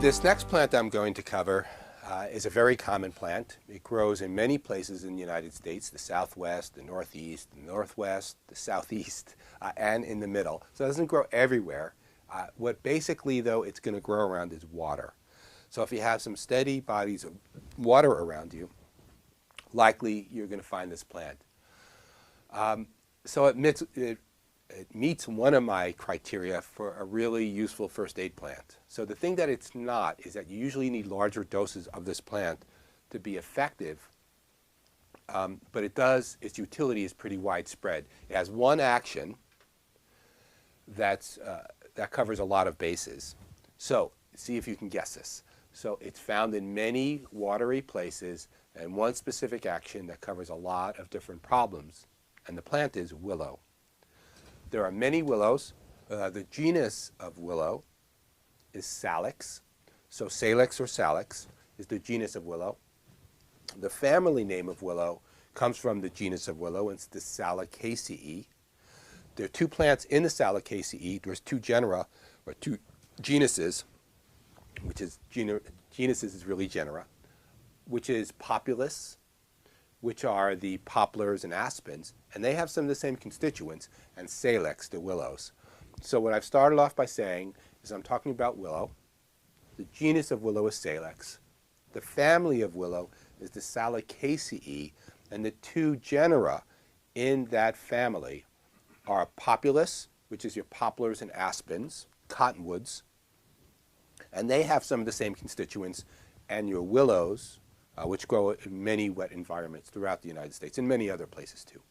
This next plant I'm going to cover is a very common plant. It grows in many places in the United States, the Southwest, the Northeast, the Northwest, the Southeast, and in the middle. So it doesn't grow everywhere. What basically, though, it's going to grow around is water. So if you have some steady bodies of water around you, likely you're going to find this plant. So it meets one of my criteria for a really useful first aid plant. So the thing that it's not is that you usually need larger doses of this plant to be effective, but its utility is pretty widespread. It has one action that covers a lot of bases. So see if you can guess this. So it's found in many watery places and one specific action that covers a lot of different problems, and the plant is willow. There are many willows. The genus of willow is Salix. So Salix or Salix is the genus of willow. The family name of willow comes from the genus of willow. It's the Salicaceae. There are two plants in the Salicaceae. There's two genera, or two genuses, which is genuses is really genera, which is Populus, which are the poplars and aspens, and they have some of the same constituents, and Salix, the willows. So what I've started off by saying is I'm talking about willow. The genus of willow is Salix. The family of willow is the Salicaceae, and the two genera in that family are Populus, which is your poplars and aspens, cottonwoods, and they have some of the same constituents, and your willows, which grow in many wet environments throughout the United States and many other places too.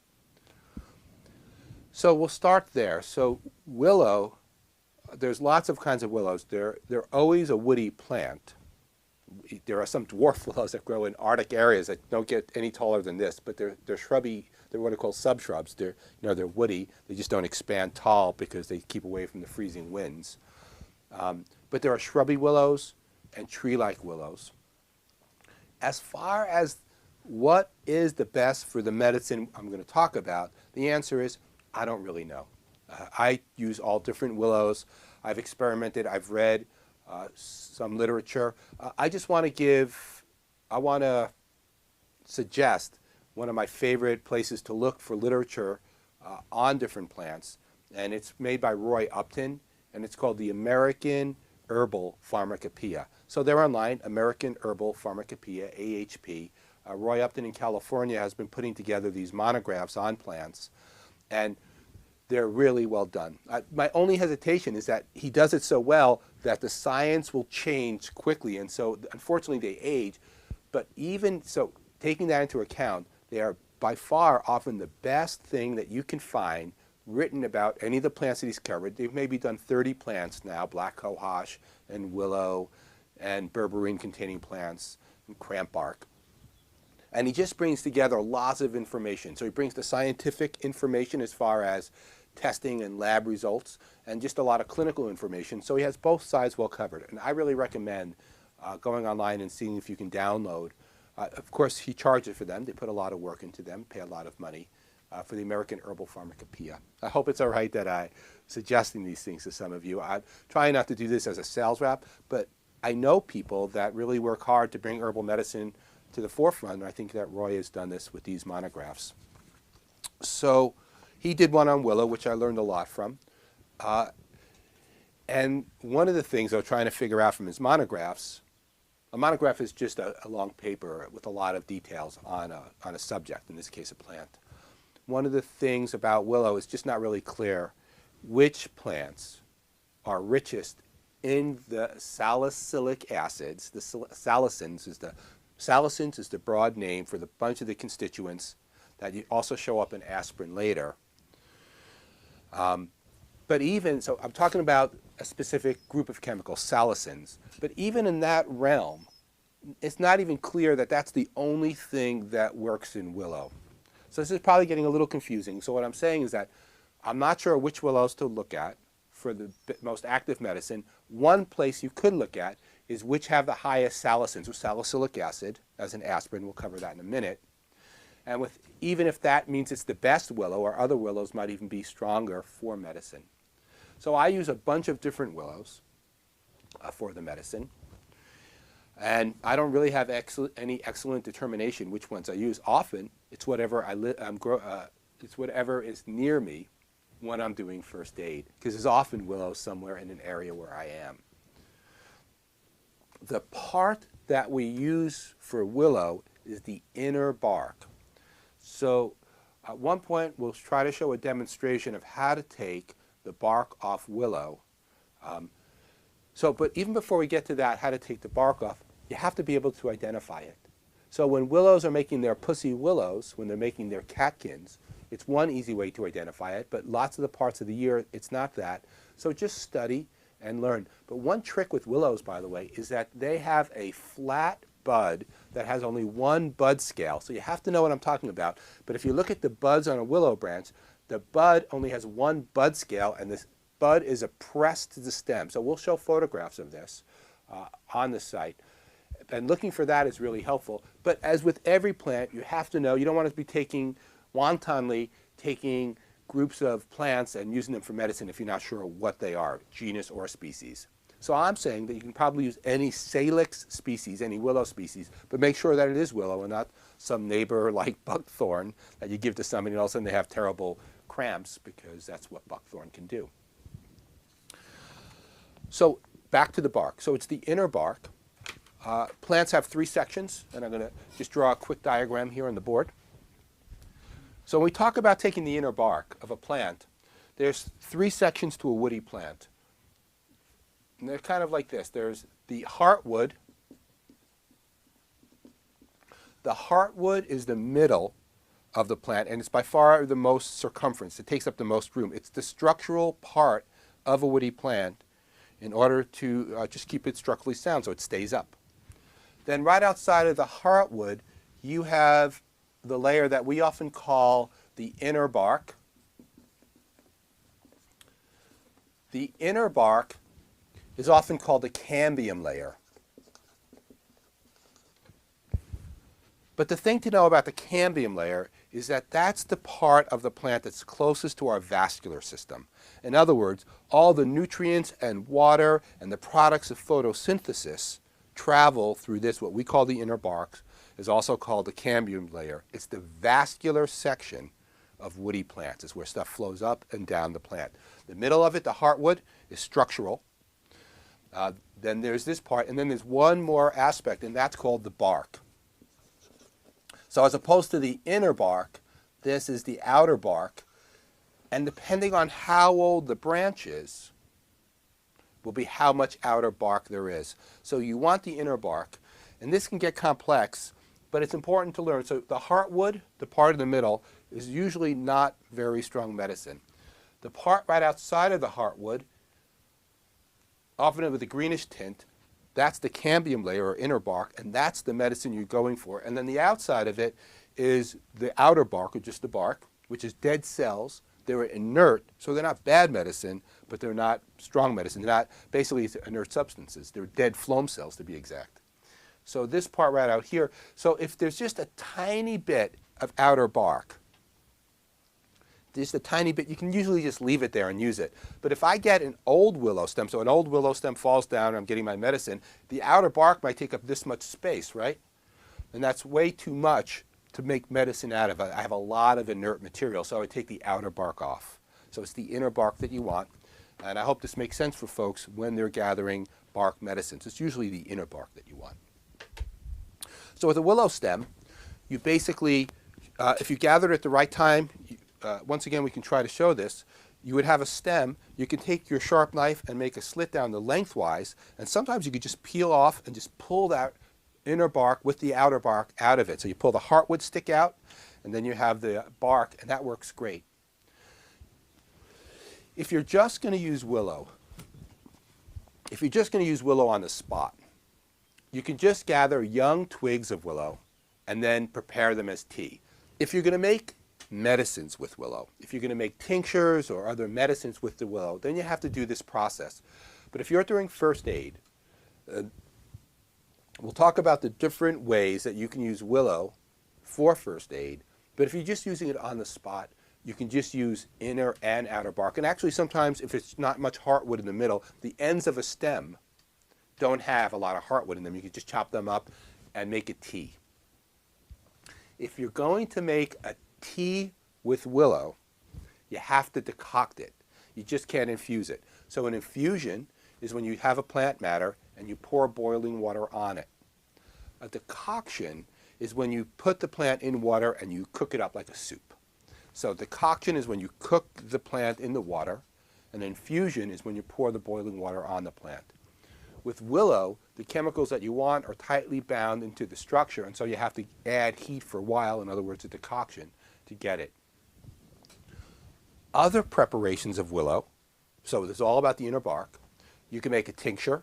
So we'll start there. So willow, there's lots of kinds of willows. They're always a woody plant. There are some dwarf willows that grow in Arctic areas that don't get any taller than this, but they're shrubby. They're what are called subshrubs. They're woody. They just don't expand tall because they keep away from the freezing winds. But there are shrubby willows and tree-like willows. As far as what is the best for the medicine I'm going to talk about, the answer is I don't really know. I use all different willows. I've experimented. I've read some literature. I want to suggest one of my favorite places to look for literature on different plants, and it's made by Roy Upton, and it's called the American Herbal Pharmacopoeia. So they're online, American Herbal Pharmacopoeia, AHP. Roy Upton in California has been putting together these monographs on plants, and they're really well done. My only hesitation is that he does it so well that the science will change quickly, and so unfortunately they age. But even so, taking that into account, they are by far often the best thing that you can find written about any of the plants that he's covered. They've maybe done 30 plants now, black cohosh and willow and berberine-containing plants and crampbark. And he just brings together lots of information. So he brings the scientific information as far as testing and lab results and just a lot of clinical information. So he has both sides well covered. And I really recommend going online and seeing if you can download. Of course, he charges for them. They put a lot of work into them, pay a lot of money. For the American Herbal Pharmacopoeia. I hope it's all right that I'm suggesting these things to some of you. I'm trying not to do this as a sales rep, but I know people that really work hard to bring herbal medicine to the forefront, and I think that Roy has done this with these monographs. So he did one on willow, which I learned a lot from. And one of the things I was trying to figure out from his monographs, a monograph is just a long paper with a lot of details on a subject, in this case a plant. One of the things about willow is just not really clear which plants are richest in the salicylic acids. The salicins is the broad name for the bunch of the constituents that also show up in aspirin later. But even, so I'm talking about a specific group of chemicals, salicins, but even in that realm, it's not even clear that that's the only thing that works in willow. So this is probably getting a little confusing. So what I'm saying is that I'm not sure which willows to look at for the most active medicine. One place you could look at is which have the highest salicins, or salicylic acid, as an aspirin. We'll cover that in a minute. And even if that means it's the best willow, or other willows might even be stronger for medicine. So I use a bunch of different willows for the medicine. And I don't really have any excellent determination which ones I use. Often, it's whatever it's whatever is near me when I'm doing first aid, because there's often willow somewhere in an area where I am. The part that we use for willow is the inner bark. So at one point, we'll try to show a demonstration of how to take the bark off willow. But even before we get to that, how to take the bark off, you have to be able to identify it. So when willows are making their pussy willows, when they're making their catkins, it's one easy way to identify it, but lots of the parts of the year, it's not that. So just study and learn. But one trick with willows, by the way, is that they have a flat bud that has only one bud scale. So you have to know what I'm talking about. But if you look at the buds on a willow branch, the bud only has one bud scale, and this bud is pressed to the stem. So we'll show photographs of this on the site. And looking for that is really helpful. But as with every plant, you have to know, you don't want to be wantonly taking groups of plants and using them for medicine if you're not sure what they are, genus or species. So I'm saying that you can probably use any salix species, any willow species, but make sure that it is willow and not some neighbor like buckthorn that you give to somebody and all of a sudden they have terrible cramps, because that's what buckthorn can do. So back to the bark. So it's the inner bark. Plants have three sections, and I'm going to just draw a quick diagram here on the board. So when we talk about taking the inner bark of a plant, there's three sections to a woody plant. And they're kind of like this. There's the heartwood. The heartwood is the middle of the plant, and it's by far the most circumference. It takes up the most room. It's the structural part of a woody plant in order to just keep it structurally sound so it stays up. Then right outside of the heartwood, you have the layer that we often call the inner bark. The inner bark is often called the cambium layer. But the thing to know about the cambium layer is that that's the part of the plant that's closest to our vascular system. In other words, all the nutrients and water and the products of photosynthesis travel through this, what we call the inner bark, is also called the cambium layer. It's the vascular section of woody plants. It's where stuff flows up and down the plant. The middle of it, the heartwood, is structural. Then there's this part, and then there's one more aspect, and that's called the bark. So as opposed to the inner bark, this is the outer bark. And depending on how old the branch is, will be how much outer bark there is. So you want the inner bark, and this can get complex, but it's important to learn. So the heartwood, the part in the middle, is usually not very strong medicine. The part right outside of the heartwood, often with a greenish tint, that's the cambium layer or inner bark, and that's the medicine you're going for. And then the outside of it is the outer bark, or just the bark, which is dead cells. They're inert, so they're not bad medicine, but they're not strong medicine. They're not basically inert substances. They're dead phloem cells, to be exact. So this part right out here, so if there's just a tiny bit of outer bark, just a tiny bit, you can usually just leave it there and use it. But if I get an old willow stem, so an old willow stem falls down and I'm getting my medicine, the outer bark might take up this much space, right? And that's way too much to make medicine out of. I have a lot of inert material, so I would take the outer bark off. So it's the inner bark that you want. And I hope this makes sense for folks when they're gathering bark medicines. It's usually the inner bark that you want. So with a willow stem, you basically, if you gather it at the right time, once again we can try to show this, you would have a stem. You can take your sharp knife and make a slit down the lengthwise, and sometimes you could just peel off and just pull that inner bark with the outer bark out of it. So you pull the heartwood stick out, and then you have the bark, and that works great. If you're just going to use willow, on the spot, you can just gather young twigs of willow and then prepare them as tea. If you're going to make medicines with willow, if you're going to make tinctures or other medicines with the willow, then you have to do this process. But if you're doing first aid, we'll talk about the different ways that you can use willow for first aid. But if you're just using it on the spot, you can just use inner and outer bark. And actually sometimes if it's not much heartwood in the middle, the ends of a stem don't have a lot of heartwood in them. You can just chop them up and make a tea. If you're going to make a tea with willow, you have to decoct it. You just can't infuse it. So an infusion is when you have a plant matter and you pour boiling water on it. A decoction is when you put the plant in water and you cook it up like a soup. So decoction is when you cook the plant in the water, and infusion is when you pour the boiling water on the plant. With willow, the chemicals that you want are tightly bound into the structure, and so you have to add heat for a while, in other words, a decoction, to get it. Other preparations of willow, so it's all about the inner bark. You can make a tincture.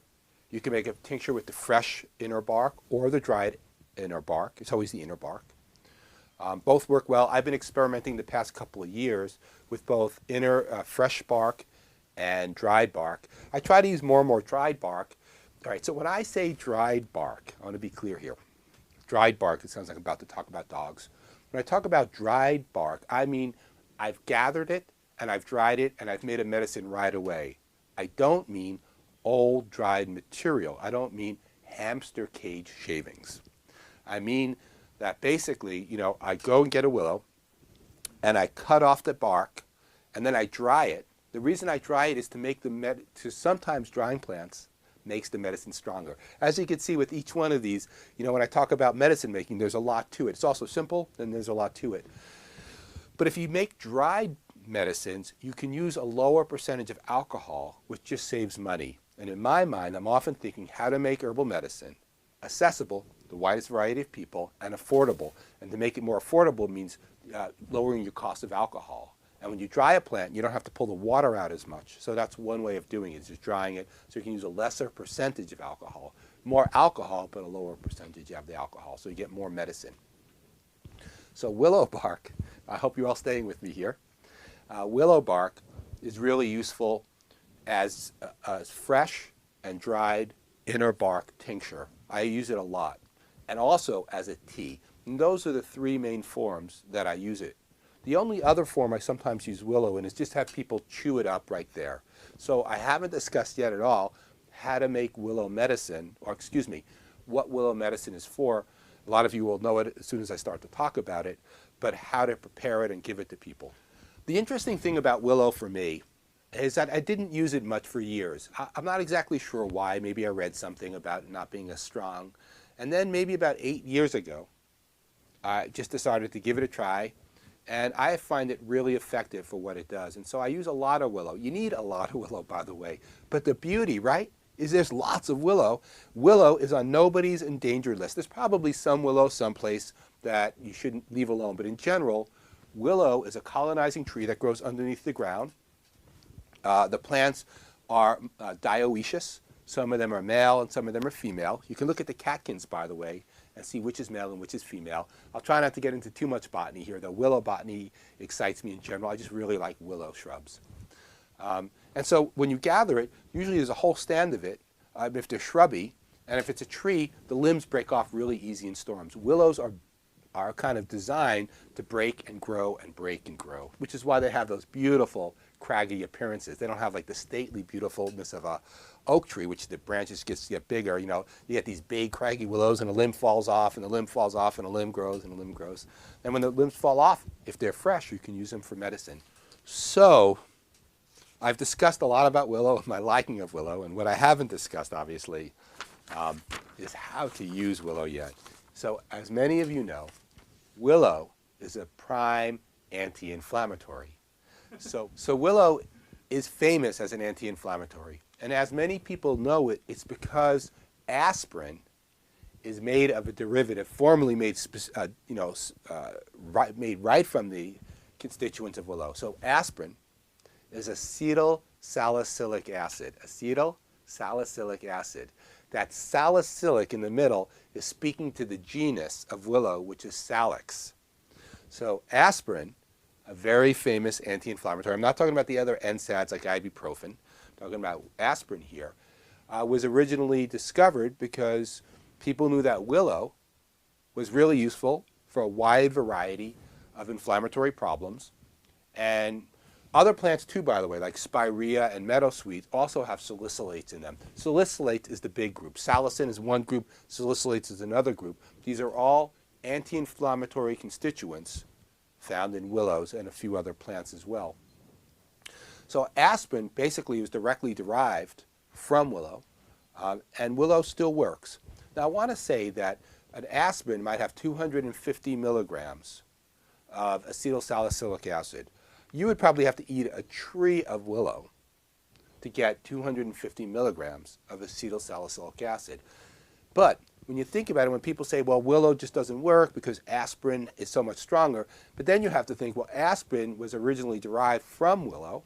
You can make a tincture with the fresh inner bark or the dried inner bark. It's always the inner bark. Both work well. I've been experimenting the past couple of years with both inner fresh bark and dried bark. I try to use more and more dried bark. All right, so when I say dried bark, I want to be clear here. Dried bark, it sounds like I'm about to talk about dogs. When I talk about dried bark, I mean I've gathered it and I've dried it and I've made a medicine right away. I don't mean old dried material. I don't mean hamster cage shavings. I mean that basically, I go and get a willow and I cut off the bark and then I dry it. The reason I dry it is to make sometimes drying plants makes the medicine stronger. As you can see with each one of these, when I talk about medicine making, there's a lot to it. It's also simple, and there's a lot to it. But if you make dried medicines, you can use a lower percentage of alcohol, which just saves money. And in my mind, I'm often thinking how to make herbal medicine accessible, the widest variety of people, and affordable. And to make it more affordable means lowering your cost of alcohol. And when you dry a plant, you don't have to pull the water out as much. So that's one way of doing it, is just drying it so you can use a lesser percentage of alcohol. More alcohol, but a lower percentage of the alcohol, so you get more medicine. So willow bark, I hope you're all staying with me here. Willow bark is really useful as fresh and dried inner bark tincture. I use it a lot. And also as a tea. And those are the three main forms that I use it. The only other form I sometimes use willow in is just have people chew it up right there. So I haven't discussed yet at all how to make willow medicine, or excuse me, what willow medicine is for. A lot of you will know it as soon as I start to talk about it, but how to prepare it and give it to people. The interesting thing about willow for me is that I didn't use it much for years. I'm not exactly sure why. Maybe I read something about it not being as strong. And then maybe about 8 years ago, I just decided to give it a try. And I find it really effective for what it does. And so I use a lot of willow. You need a lot of willow, by the way. But the beauty, right, is there's lots of willow. Willow is on nobody's endangered list. There's probably some willow someplace that you shouldn't leave alone. But in general, willow is a colonizing tree that grows underneath the ground. The plants are dioecious. Some of them are male and some of them are female. You can look at the catkins, by the way, and see which is male and which is female. I'll try not to get into too much botany here, though willow botany excites me in general. I just really like willow shrubs. And so when you gather it, usually there's a whole stand of it if they're shrubby. And if it's a tree, the limbs break off really easy in storms. Willows are kind of designed to break and grow and break and grow, which is why they have those beautiful craggy appearances. They don't have like the stately beautifulness of a oak tree, which the branches get bigger. You get these big craggy willows and a limb falls off and the limb falls off and a limb grows and a limb grows. And when the limbs fall off, if they're fresh, you can use them for medicine. So I've discussed a lot about willow and my liking of willow, and what I haven't discussed, obviously, is how to use willow yet. So as many of you know, willow is a prime anti-inflammatory. So willow is famous as an anti-inflammatory. And as many people know it, it's because aspirin is made of a derivative formerly made right from the constituents of willow. So aspirin is acetyl salicylic acid. Acetyl salicylic acid. That salicylic in the middle is speaking to the genus of willow, which is Salix. So aspirin, a very famous anti-inflammatory. I'm not talking about the other NSAIDs like ibuprofen. I'm talking about aspirin here. Was originally discovered because people knew that willow was really useful for a wide variety of inflammatory problems. And Other plants too, by the way, like spirea and meadowsweet, also have salicylates in them. Salicylate is the big group. Salicin is one group, salicylates is another group. These are all anti-inflammatory constituents found in willows and a few other plants as well. So aspirin basically is directly derived from willow, and willow still works. Now I want to say that an aspirin might have 250 milligrams of acetylsalicylic acid. You would probably have to eat a tree of willow to get 250 milligrams of acetylsalicylic acid. But when you think about it, when people say, well, willow just doesn't work because aspirin is so much stronger, but then you have to think, well, aspirin was originally derived from willow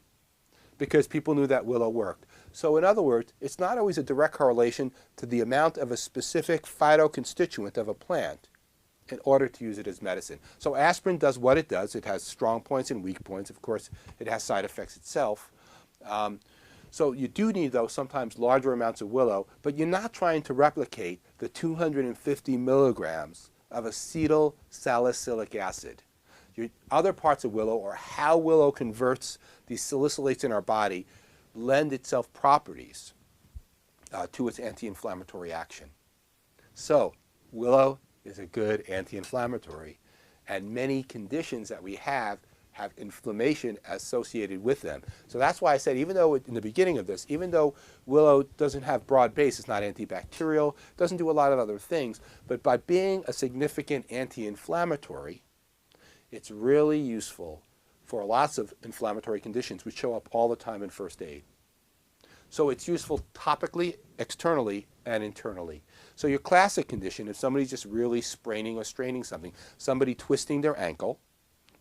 because people knew that willow worked. So in other words, it's not always a direct correlation to the amount of a specific phytoconstituent of a plant in order to use it as medicine. So aspirin does what it does. It has strong points and weak points. Of course, it has side effects itself. So you do need, though, sometimes larger amounts of willow, but you're not trying to replicate the 250 milligrams of acetylsalicylic acid. Your other parts of willow, or how willow converts these salicylates in our body, lend itself properties to its anti-inflammatory action. So willow is a good anti-inflammatory, and many conditions that we have inflammation associated with them. So that's why I said, even though in the beginning of this, even though willow doesn't have broad base, it's not antibacterial, doesn't do a lot of other things, but by being a significant anti-inflammatory, it's really useful for lots of inflammatory conditions which show up all the time in first aid. So it's useful topically, externally, and internally. So your classic condition, if somebody's just really spraining or straining something, somebody twisting their ankle,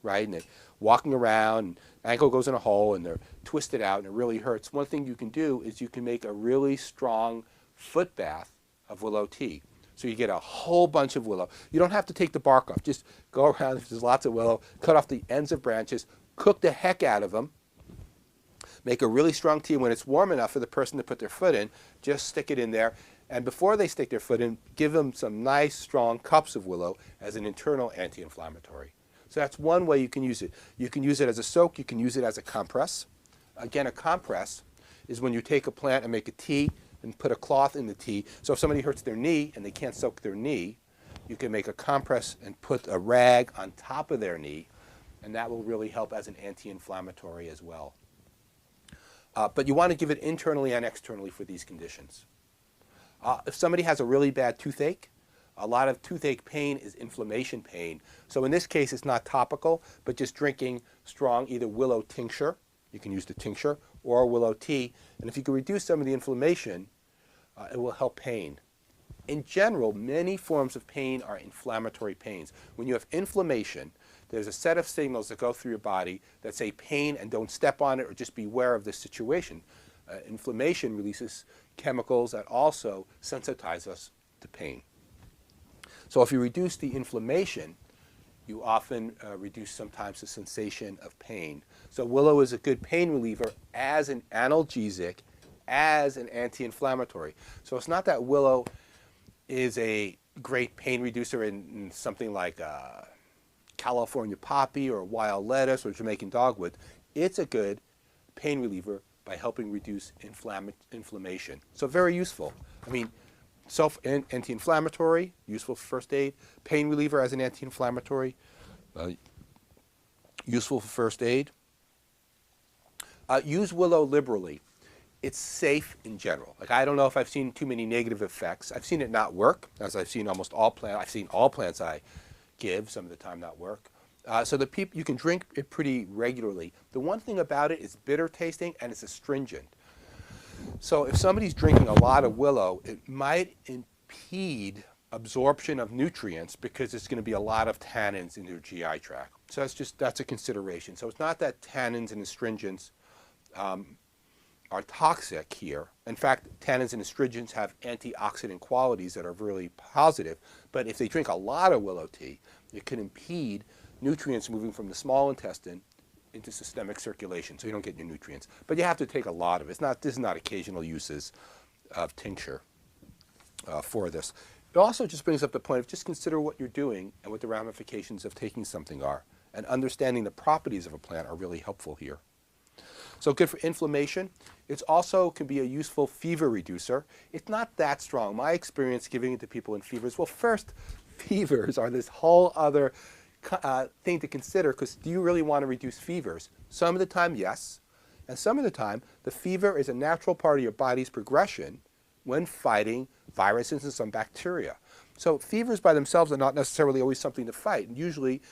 right, and they're walking around, and ankle goes in a hole, and they're twisted out, and it really hurts, one thing you can do is you can make a really strong foot bath of willow tea. So you get a whole bunch of willow. You don't have to take the bark off. Just go around, if there's lots of willow, cut off the ends of branches, cook the heck out of them, make a really strong tea. When it's warm enough for the person to put their foot in, just stick it in there. And before they stick their foot in, give them some nice, strong cups of willow as an internal anti-inflammatory. So that's one way you can use it. You can use it as a soak. You can use it as a compress. Again, a compress is when you take a plant and make a tea and put a cloth in the tea. So if somebody hurts their knee and they can't soak their knee, you can make a compress and put a rag on top of their knee, and that will really help as an anti-inflammatory as well. But you want to give it internally and externally for these conditions. If somebody has a really bad toothache, a lot of toothache pain is inflammation pain. So in this case, it's not topical, but just drinking strong either willow tincture, you can use the tincture, or willow tea. And if you can reduce some of the inflammation, it will help pain. In general, many forms of pain are inflammatory pains. When you have inflammation, there's a set of signals that go through your body that say pain and don't step on it or just beware of this situation. Inflammation releases chemicals that also sensitize us to pain. So if you reduce the inflammation, you often reduce sometimes the sensation of pain. So willow is a good pain reliever as an analgesic, as an anti-inflammatory. So it's not that willow is a great pain reducer in something like California poppy or wild lettuce or Jamaican dogwood. It's a good pain reliever by helping reduce inflammation. So very useful. I mean, anti-inflammatory, useful for first aid. Pain reliever as an anti-inflammatory, useful for first aid. Use willow liberally. It's safe in general. Like, I don't know if I've seen too many negative effects. I've seen it not work, as I've seen almost all plants. I've seen all plants I give some of the time not work. So you can drink it pretty regularly. The one thing about it is bitter tasting and it's astringent. So if somebody's drinking a lot of willow, it might impede absorption of nutrients because there's going to be a lot of tannins in their GI tract. So that's a consideration. So it's not that tannins and astringents are toxic here. In fact, tannins and astringents have antioxidant qualities that are really positive. But if they drink a lot of willow tea, it can impede nutrients moving from the small intestine into systemic circulation, so you don't get your nutrients. But you have to take a lot of it. This is not occasional uses of tincture for this. It also just brings up the point of just consider what you're doing and what the ramifications of taking something are. And understanding the properties of a plant are really helpful here. So good for inflammation. It's also can be a useful fever reducer. It's not that strong. My experience giving it to people in fevers, well, first, fevers are this whole other thing to consider, because do you really want to reduce fevers? Some of the time, yes. And some of the time, the fever is a natural part of your body's progression when fighting viruses and some bacteria. So fevers by themselves are not necessarily always something to fight. And usually,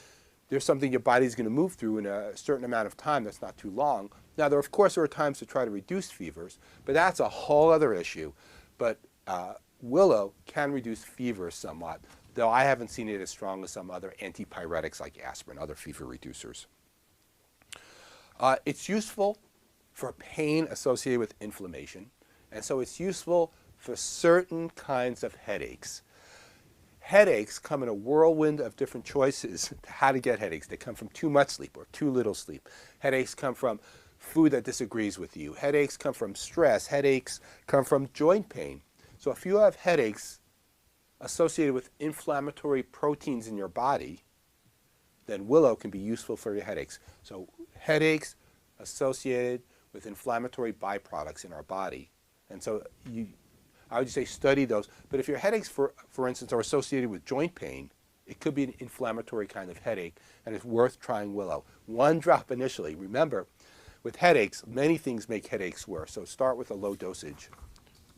there's something your body's going to move through in a certain amount of time that's not too long. Now, of course, there are times to try to reduce fevers, but that's a whole other issue. But willow can reduce fevers somewhat, though I haven't seen it as strong as some other antipyretics like aspirin, other fever reducers. It's useful for pain associated with inflammation, and so it's useful for certain kinds of headaches. Headaches come in a whirlwind of different choices how to get headaches. They come from too much sleep or too little sleep. Headaches come from food that disagrees with you. Headaches come from stress. Headaches come from joint pain. So if you have headaches associated with inflammatory proteins in your body, then willow can be useful for your headaches. So headaches associated with inflammatory byproducts in our body. And so I would say study those. But if your headaches, for instance, are associated with joint pain, it could be an inflammatory kind of headache, and it's worth trying willow. 1 drop initially. Remember, with headaches, many things make headaches worse. So start with a low dosage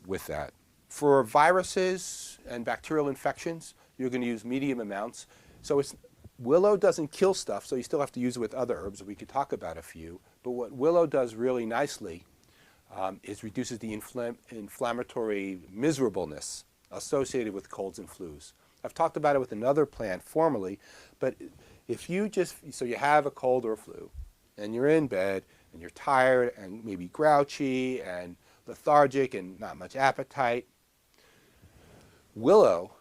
with that. For viruses and bacterial infections, you're going to use medium amounts. So willow doesn't kill stuff, so you still have to use it with other herbs. We could talk about a few. But what willow does really nicely is reduces the inflammatory miserableness associated with colds and flus. I've talked about it with another plant formerly, but if you so you have a cold or a flu, and you're in bed, and you're tired, and maybe grouchy, and lethargic, and not much appetite, willow,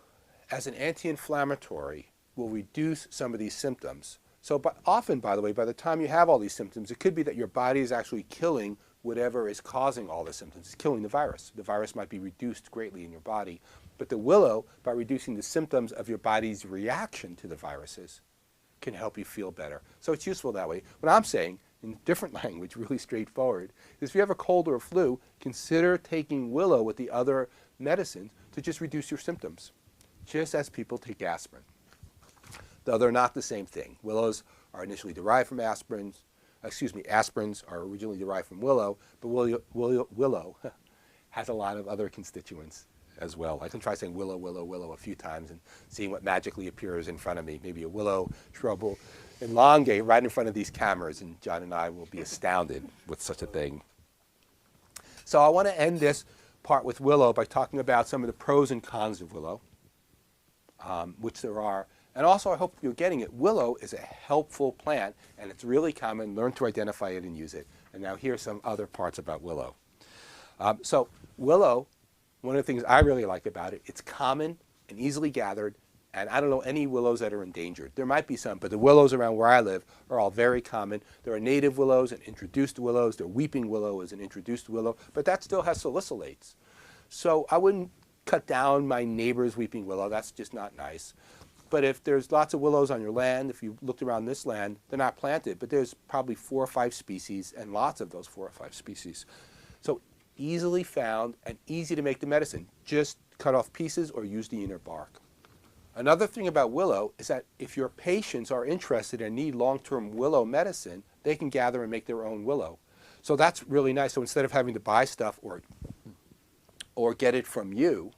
as an anti-inflammatory, will reduce some of these symptoms. So often, by the way, by the time you have all these symptoms, it could be that your body is actually killing whatever is causing all the symptoms. It's killing the virus. The virus might be reduced greatly in your body. But the willow, by reducing the symptoms of your body's reaction to the viruses, can help you feel better. So it's useful that way. What I'm saying, in different language, really straightforward, is if you have a cold or a flu, consider taking willow with the other medicines to just reduce your symptoms, just as people take aspirin. Though they're not the same thing. Willows are initially derived from aspirins. Aspirins are originally derived from willow, but willow has a lot of other constituents as well. I can try saying willow, willow, willow a few times and seeing what magically appears in front of me. Maybe a willow shrub will elongate right in front of these cameras, and John and I will be astounded with such a thing. So I want to end this part with willow by talking about some of the pros and cons of willow, which there are. And also, I hope you're getting it. Willow is a helpful plant, and it's really common. Learn to identify it and use it. And now here's some other parts about willow. So willow, one of the things I really like about it, it's common and easily gathered, and I don't know any willows that are endangered. There might be some, but the willows around where I live are all very common. There are native willows and introduced willows. The weeping willow is an introduced willow, but that still has salicylates. So I wouldn't cut down my neighbor's weeping willow. That's just not nice. But if there's lots of willows on your land, if you looked around this land, they're not planted, but there's probably 4 or 5 species, and lots of those 4 or 5 species. So easily found and easy to make the medicine. Just cut off pieces or use the inner bark. Another thing about willow is that if your patients are interested and need long-term willow medicine, they can gather and make their own willow. So that's really nice. So instead of having to buy stuff or get it from you,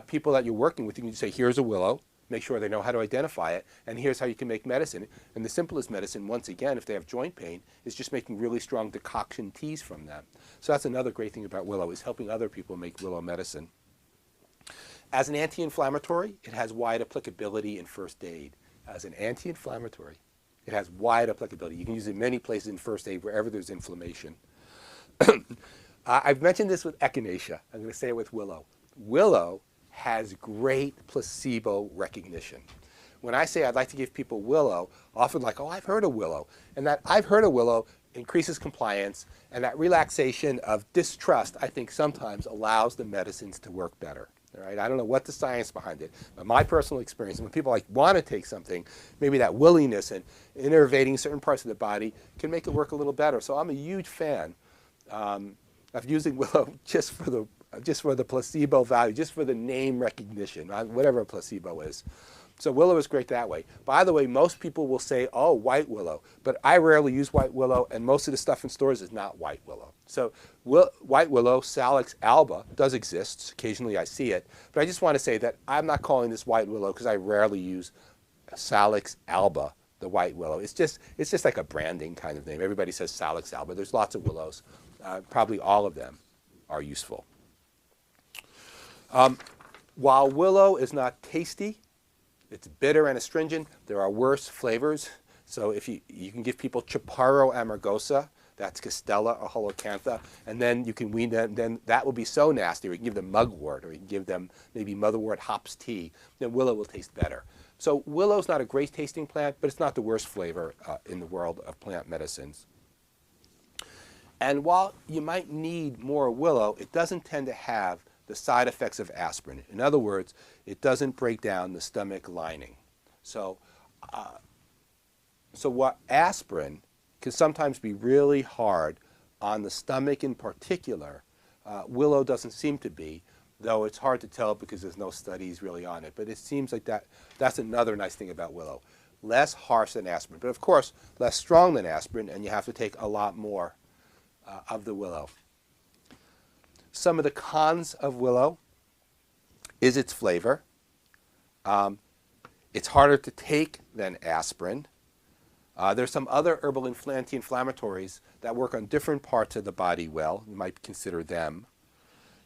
people that you're working with, you can just say, here's a willow, make sure they know how to identify it, and here's how you can make medicine. And the simplest medicine, once again, if they have joint pain, is just making really strong decoction teas from them. So that's another great thing about willow, is helping other people make willow medicine. As an anti-inflammatory, it has wide applicability in first aid. As an anti-inflammatory, it has wide applicability. You can use it in many places in first aid, wherever there's inflammation. I've mentioned this with echinacea. I'm going to say it with willow. Willow has great placebo recognition. When I say I'd like to give people willow, often like, oh, I've heard of willow. And that I've heard of willow increases compliance, and that relaxation of distrust, I think, sometimes allows the medicines to work better. All right, I don't know what the science behind it, but my personal experience, when people like want to take something, maybe that willingness and innervating certain parts of the body can make it work a little better. So I'm a huge fan of using willow just for the placebo value, just for the name recognition, whatever a placebo is. So willow is great that way. By the way, most people will say, oh, white willow, but I rarely use white willow, and most of the stuff in stores is not white willow. So white willow, Salix alba, does exist. Occasionally I see it, but I just want to say that I'm not calling this white willow because I rarely use Salix alba, the white willow. It's just like a branding kind of name. Everybody says Salix alba. There's lots of willows. Probably all of them are useful. While willow is not tasty, it's bitter and astringent, there are worse flavors. So if you can give people Chaparro amargosa, that's Castella or Holocantha, and then you can wean them, then that will be so nasty, or you can give them mugwort, or you can give them maybe motherwort hops tea, then willow will taste better. So willow's not a great tasting plant, but it's not the worst flavor in the world of plant medicines. And while you might need more willow, it doesn't tend to have the side effects of aspirin. In other words, it doesn't break down the stomach lining. So what aspirin can sometimes be really hard on the stomach in particular. Willow doesn't seem to be, though it's hard to tell because there's no studies really on it. But it seems like that's another nice thing about willow. Less harsh than aspirin, but of course less strong than aspirin, and you have to take a lot more of the willow. Some of the cons of willow is its flavor. It's harder to take than aspirin. There's some other herbal anti-inflammatories that work on different parts of the body well. You might consider them.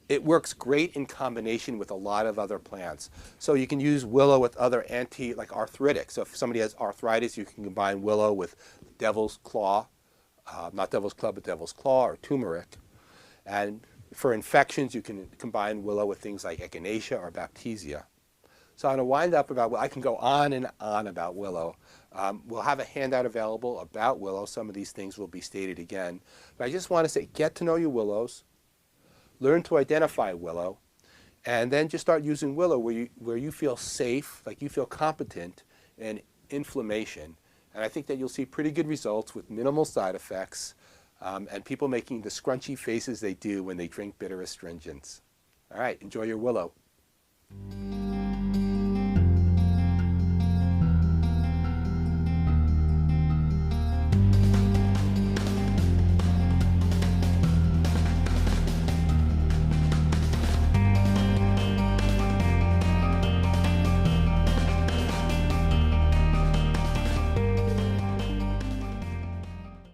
It works great in combination with a lot of other plants. So you can use willow with other like arthritic. So if somebody has arthritis, you can combine willow with devil's claw, not devil's club, but devil's claw or turmeric. And for infections, you can combine willow with things like echinacea or baptisia. So I'm going to wind up I can go on and on about willow. We'll have a handout available about willow. Some of these things will be stated again. But I just want to say, get to know your willows, learn to identify willow, and then just start using willow where you feel safe, like you feel competent in inflammation. And I think that you'll see pretty good results with minimal side effects. And people making the scrunchy faces they do when they drink bitter astringents. All right, enjoy your willow.